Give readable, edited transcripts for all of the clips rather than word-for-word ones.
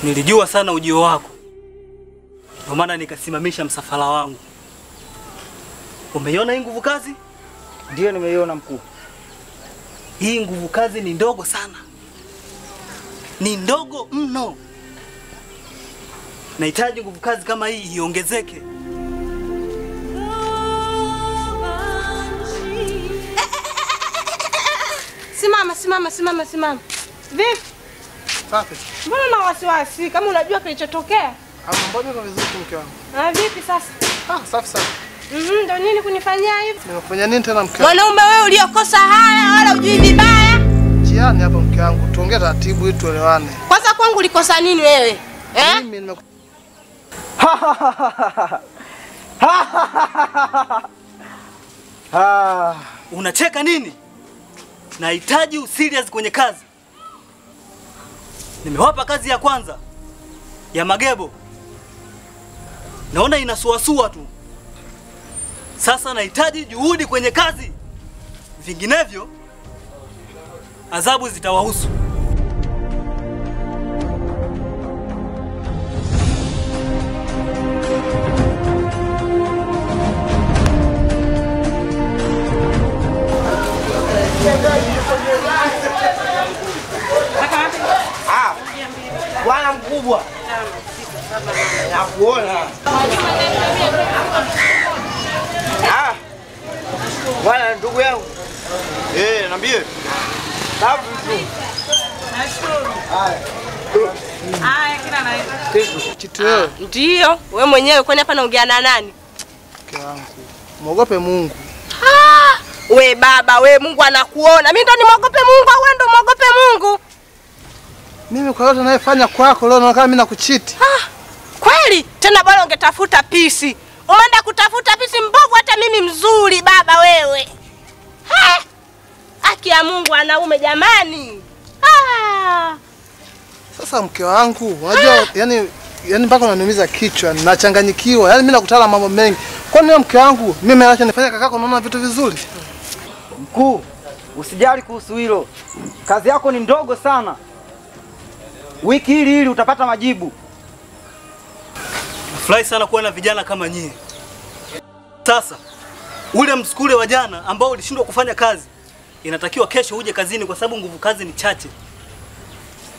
Nilijua sana ujio wako, ndio maana nikasimamisha msafara wangu. Umeiona hii nguvu kazi? Ndio nimeiona mkuu. Hii nguvu kazi ni ndogo sana, ni ndogo mno. Nahitaji nguvu kazi kama hii iongezeke. Simama. Vipi? Safi. Mbona na wasiwasi kama unajua kilichotokea? Mbona uko vizuri mke wangu? Vipi sasa? Safi sana. Ndio nini kunifanyia hivi? Nimekufanya nini tena mke wangu? Mwanaume wewe uliokosa haya wala hujui vibaya. Jiani hapa mke wangu, tuongee taratibu ili tuelewane. Kwanza kwangu ulikosa nini wewe? Mimi Unacheka nini? Nahitaji userious kwenye kazi. Nimewapa kazi ya kwanza ya magebo, naona inasuasua tu. Sasa nahitaji juhudi kwenye kazi, vinginevyo adhabu zitawahusu. Bwana mkubwa. Nakuona. Bwana ndugu yangu. Niambie. Sababu tu. Nashukuru. Kila naenda. Kitu wewe. Ndio, wewe mwenyewe kwani hapa naongea na nani? Mke wangu. Muogope Mungu. We baba, we Mungu anakuona. Mimi ndo nimwogope Mungu au wewe ndo muogope Mungu? Mimi kwa yote ninayofanya kwako leo naona kama mimi nakuchiti. Kweli? Tena bora ungetafuta pisi. Umeenda kutafuta pisi mbovu, hata mimi mzuri baba wewe. Haki ya Mungu anaume jamani. Sasa mke wangu, unajua yani mpaka unaniumiza kichwa, nachanganyikiwa. Yaani mimi nakutana mambo mengi. Kwa nini mke wangu? Mimi acha nifanye kakako naona vitu vizuri. Mkuu, usijali kuhusu hilo. Kazi yako ni ndogo sana. Wiki hili utapata majibu. Nafurahi sana kuona vijana kama nyie. Sasa ule msukule wa jana ambao ulishindwa kufanya kazi, inatakiwa kesho uje kazini kwa sababu nguvu kazi ni chache.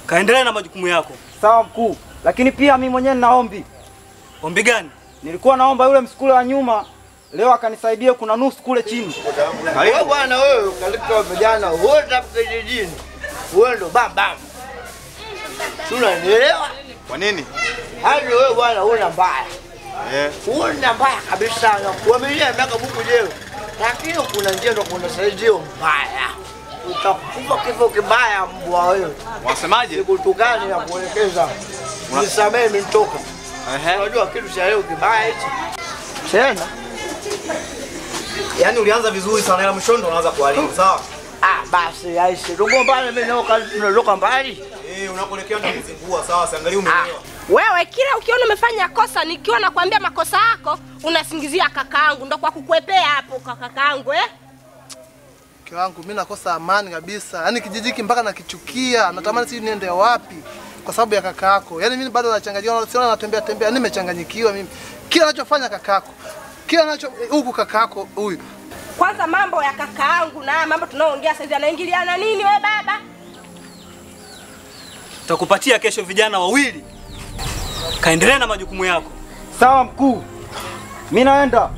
Kaendelea na majukumu yako. Sawa mkuu, lakini pia mimi mwenyewe nina ombi. Ombi gani? Nilikuwa naomba yule msukule wa nyuma leo akanisaidie, kuna nusu kule chini. Karibu bwana wewe, kalika vijana wote hapa kijijini. Wewe ndo bam. Tunanielewa? Kwa nini? Hadi wewe bwana una mbaya. Una mbaya kabisa na kuamilia miaka Mungu leo. Lakini kuna njia ndo kuna saidio mbaya. Utakufa kifo kibaya mbwa wewe. Wasemaje? Sikutukani na kuelekeza. Nisamee nimetoka. Unajua kitu cha leo kibaya hichi. Tena. Yaani ulianza vizuri sana ila mshondo unaanza kuharibu, sawa? Basi aishe. Tugombane mimi nao tunatoka mbali. Unakoelekea ndo kuzingua, sawa? Siangalie umeelewa. Wewe kila ukiona umefanya kosa nikiwa nakwambia makosa yako, unasingizia kakaangu ndo kwa kukwepea hapo kakaangu Mke wangu mimi nakosa amani kabisa. Yaani kijijiki mpaka nakichukia. Natamani sisi niende wapi kwa sababu ya kakako. Yaani mimi bado nachanganyikiwa, siona natembea, nimechanganyikiwa mimi. Kila anachofanya kakako. Kila anacho huku kakako huyu. Kwanza mambo ya kakaangu na mambo tunaoongea sasa yanaingiliana nini wewe baba? Tutakupatia kesho vijana wawili. Kaendelea na majukumu yako. Sawa mkuu. Mimi naenda.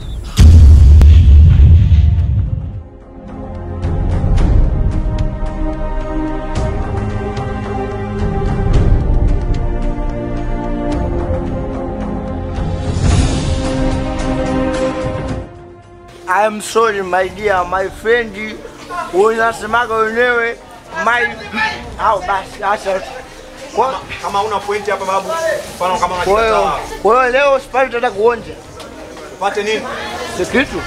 I am sorry my dear, my friend. Unasemaga wenyewe basi acha. Kama una point hapa babu, mfano kama unachotaka. Kwa hiyo leo sipati tata kuonja. Upate nini? Si kitu.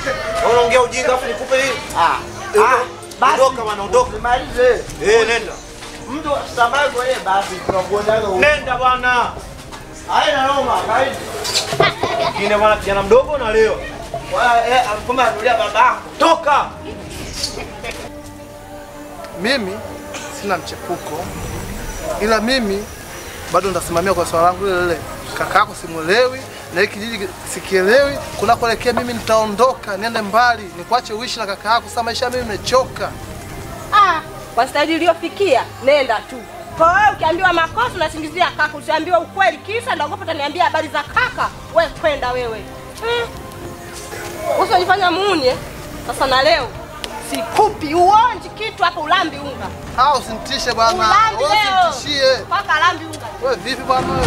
Unaongea ujinga afu nikupe hili? Basi ondoka bwana, ondoka. Malize. Nenda. Mtu samai kwa yeye basi tunakuondaga huko. Nenda bwana. Haina noma, kaidi. Kine bwana kijana mdogo na leo. Kama anulia babako. Toka. Mimi sina mchepuko. Ila mimi bado ndasimamia kwa swala langu lile. Kaka yako simuelewi na hiki kijiji sikielewi. Kunakoelekea mimi nitaondoka, niende mbali, nikuache uishi na kaka yako. Sasa maisha mimi nimechoka. Kwa staili iliyofikia, nenda tu. Kwa wewe ukiambiwa makosa unasingizia kaka, usiambiwa ukweli kisa ndaogopa utaniambia habari za kaka. Wewe kwenda wewe. Usijifanya muuni. Sasa na leo sikupi uonji kitu hapa ulambi unga. Usinitishe bwana. Usinitishie. Paka lambi unga. Wewe vipi bwana wewe?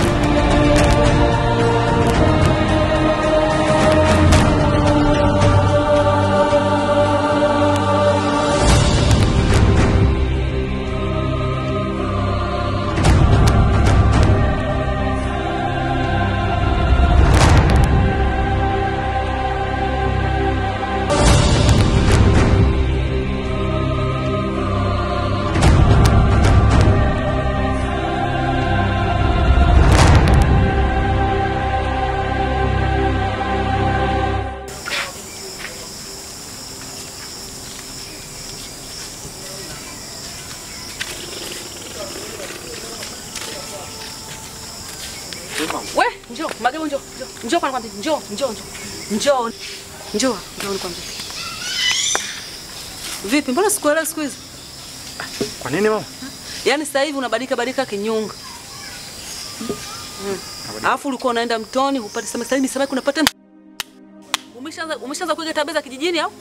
We, njoo, Magemo njoo. Njoo kwa nikwambie, njoo. Njoo nikwambie. Vipi, mbona sikuelewi siku hizi? Kwa nini mama? Yaani sasa hivi unabadilika kinyunga. Alafu ulikuwa unaenda mtoni, upate samaki, sasa samaki unapata. Umeshaanza kuiga tabia za kijijini au?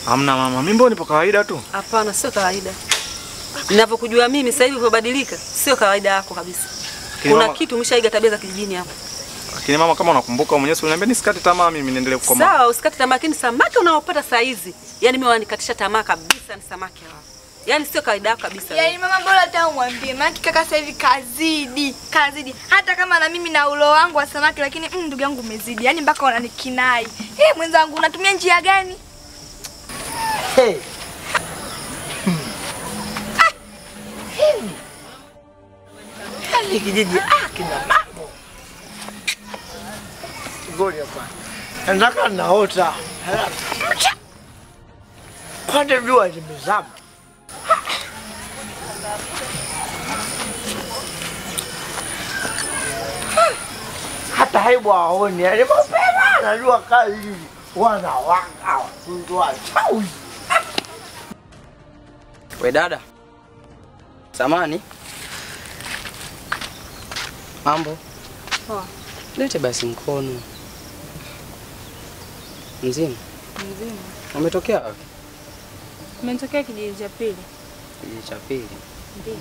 Hamna mama, mimi mbona nipo kawaida tu? Hapana, sio kawaida. Ninavyokujua mimi sasa hivi umebadilika, sio kawaida yako kabisa. Kuna kitu umeshaiga tabia za kijijini hapo. Lakini mama, kama unakumbuka mwenyewe uliniambia nisikate tamaa, mimi niendelee kukoma. Sawa, usikate tamaa, lakini samaki unaopata saa hizi, yani mimi wanikatisha tamaa kabisa, ni samaki hao. Yani sio kawaida yako kabisa. Yaani mama bora hata umwambie, maana kaka sasa hivi kazidi. Hata kama na mimi na ulo wangu wa samaki, lakini ndugu yangu umezidi. Yaani mpaka unanikinai. Mwenzangu unatumia njia gani? Hali kijiji kina mambo. Ngoni hapa. Nataka naota. Kwani jua limezama. Hata haibu haoni, yaani mapema anajua kali wanawanga watu wachawi. We dada. Samani. Mambo. Poa. Lete basi mkono. Mzima. Umetokea wapi? Umetokea kijiji cha pili. Kijiji cha pili. Ndiyo.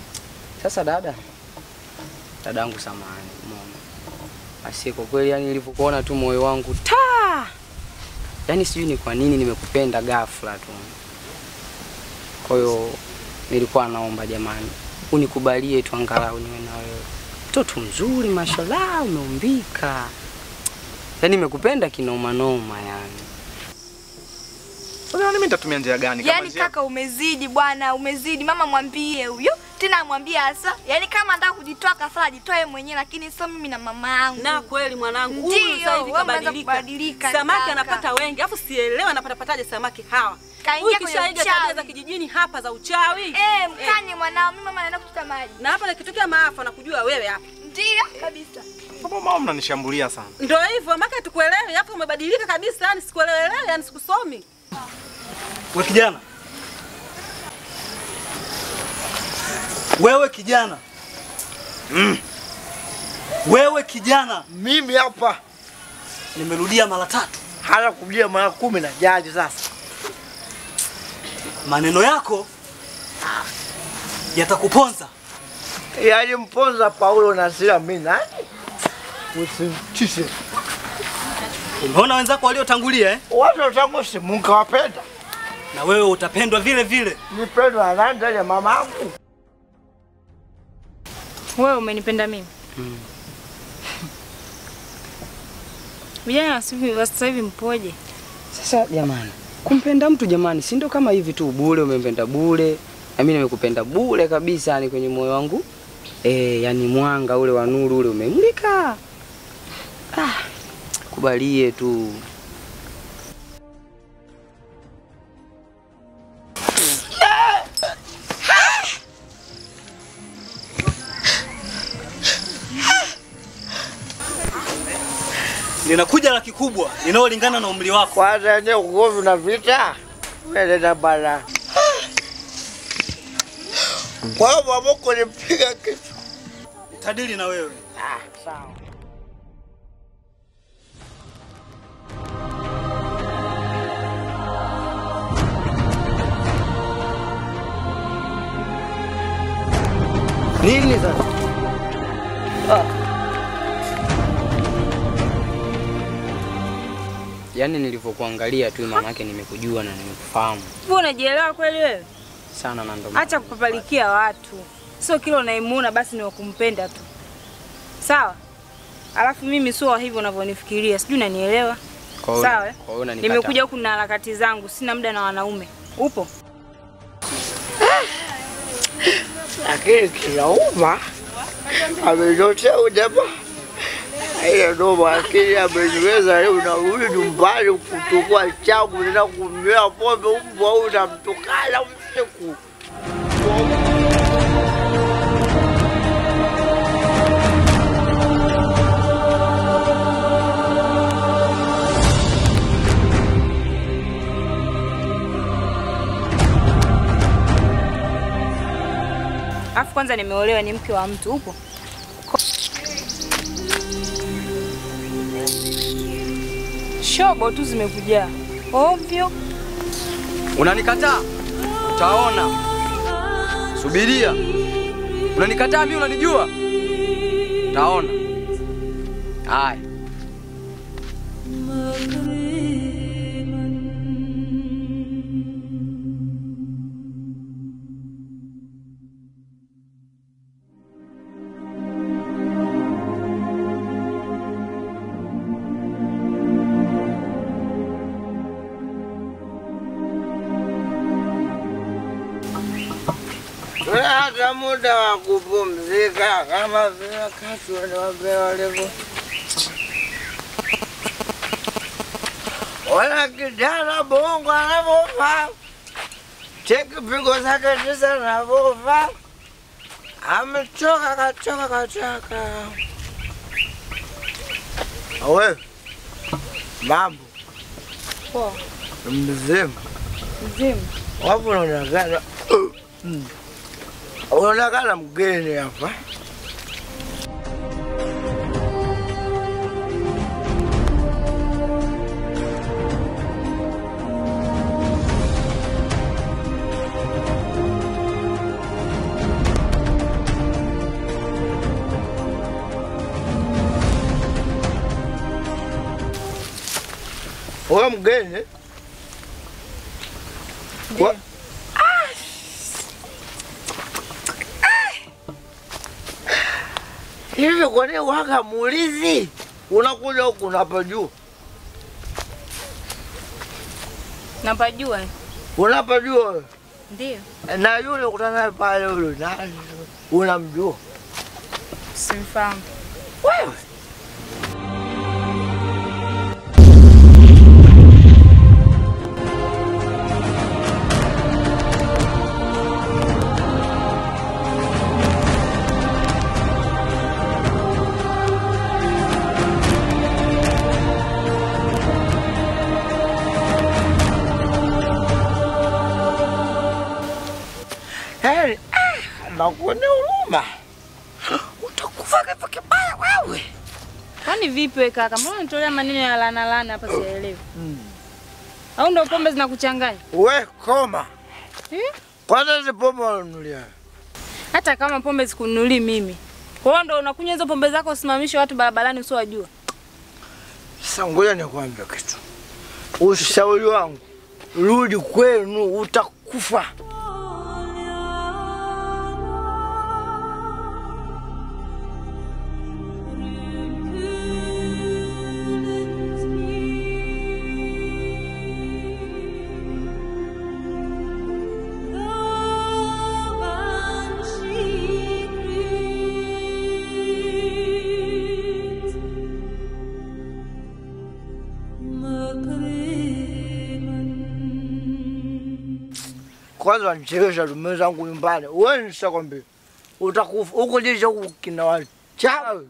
Sasa dadangu samani, umeona. Asiye kwa kweli yani nilipokuona tu moyo wangu yani sijui ni kwa nini nimekupenda ghafla tu. Kwa hiyo nilikuwa naomba jamani, unikubalie tu angalau niwe na wewe. Mtoto mzuri mashallah, umeumbika. Yaani nimekupenda kinoma noma yani. Sasa mimi nitatumia njia gani kama njia? Kaka umezidi bwana, umezidi. Mama mwambie huyo. Tena mwambie hasa. Yaani kama anataka kujitoa kafara ajitoe mwenyewe, lakini sio mimi na mama yangu. Na kweli mwanangu, huyu sasa hivi kabadilika. Samaki anapata wengi, afu sielewi anapata pataje samaki hawa. Kaingia kwenye tabia za kijijini hapa za uchawi. Mkanye mwanao, mimi mama anaenda kuchota maji. Na hapa nikitokea maafa na kujua wewe hapa. Ndio kabisa. Baba mama mnanishambulia sana. Ndio hivyo, maka tukuelewe, hapo umebadilika kabisa, yani sikuelewi, yani sikusomi. Wewe kijana. Wewe kijana. Wewe kijana. Mimi hapa nimerudia mara 3. Hala kurudia mara 10 na jaji sasa. Maneno yako yatakuponza. Yaani mponza Paulo na Sila mimi nani? Usitishe. Unaona wenzako waliotangulia Watu watangulia Mungu wapenda. na wewe utapendwa vile vile. Nipendwa na nani ya mamangu? Wewe umenipenda mimi? Vijana sasa hivi mpoje? Sasa jamani, kumpenda mtu jamani, si ndio kama hivi tu bure, umempenda bure. Na mimi nimekupenda bure kabisa, yani kwenye moyo wangu. Yani mwanga ule wa nuru ule umemulika. Kubalie tu. Ninakuja laki kubwa linalolingana na umri wako. Kwanza ndio ugomvi na vita. Wewe na bala. Kwa hiyo mamako nipiga kitu. Tadili na wewe. Sawa. Nini sasa? Yaani nilivyokuangalia tu maana yake nimekujua na nimekufahamu. Wewe unajielewa kweli wewe? Sana na ndo. Acha kupapalikia watu. Sio kila unaimuona basi ni wakumpenda tu. Sawa? Alafu mimi sio hivyo unavyonifikiria. Sijui unanielewa? Sawa? Nimekuja huku na harakati zangu, sina muda na wanaume. Upo? Lakini kilauma ametotea ujaba. Hiyo ndo wakili ameniweza leo na huyu nyumbani kuchukua changu na kunywea pombe mbwa huyu na mtukana usiku. Alafu kwanza nimeolewa, ni mke wa mtu. Upo? Shobo tu zimekuja ovyo. Unanikataa? Utaona. Subiria. Unanikataa mimi, unanijua? Utaona. Haya. Hata muda wa kupumzika kama vile wakati wanapewa levo. Wala kijana bongo anavyovaa, cheki pigo zake jinsi anavyovaa, amechoka kachoka. Awe mambo Poa. mzima wapo unaonekana unaonekana mgeni hapa. Wewe mgeni? Kwa hivi kwa nini waka muulizi? Unakuja huku unapajua. Napajua. Unapajua? Ndio. Na yule ukutana pale yule nani? Unamjua? Simfahamu. Wewe. Hey, nakuona huruma. Utakufa kifo kibaya wewe. Kwani vipi wewe kaka? Mbona unatolea maneno ya lana hapa sielewi? Au ndio pombe zinakuchanganya? We koma. Kwanza hizo pombe unanunulia. Hata kama pombe sikununuli mimi. Kwa hiyo ndio unakunywa hizo pombe zako usimamishe watu barabarani usiowajua. Sasa ngoja nikwambie kitu. Ushauri wangu. rudi kwenu, utakufa. Kwanza wanichelewesha tume zangu nyumbani. Wewe nishakwambia utakufa huko jeje huko kina wachawi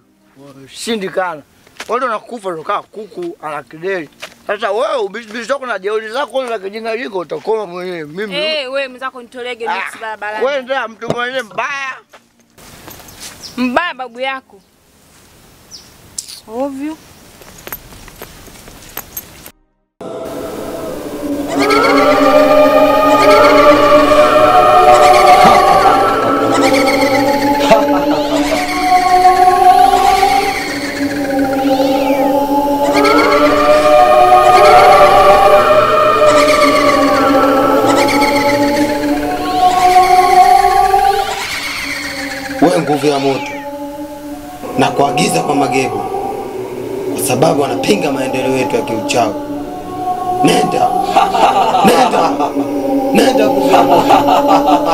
shindikana. Watu wanakufa ndoka kuku ana kideli. Sasa wewe ubishi zako na jeuri zako za kijinga jiko utakoma mwenyewe. Mimi wewe mzako nitolege mix barabarani. Wewe ndio mtu mwenyewe mbaya. Mbaya babu yako. Ovyo. Wewe nguvu ya moto na kuagiza kwa magego, kwa sababu wanapinga maendeleo yetu ya kiuchawi. Nenda, nenda, nenda nguvu ya moto.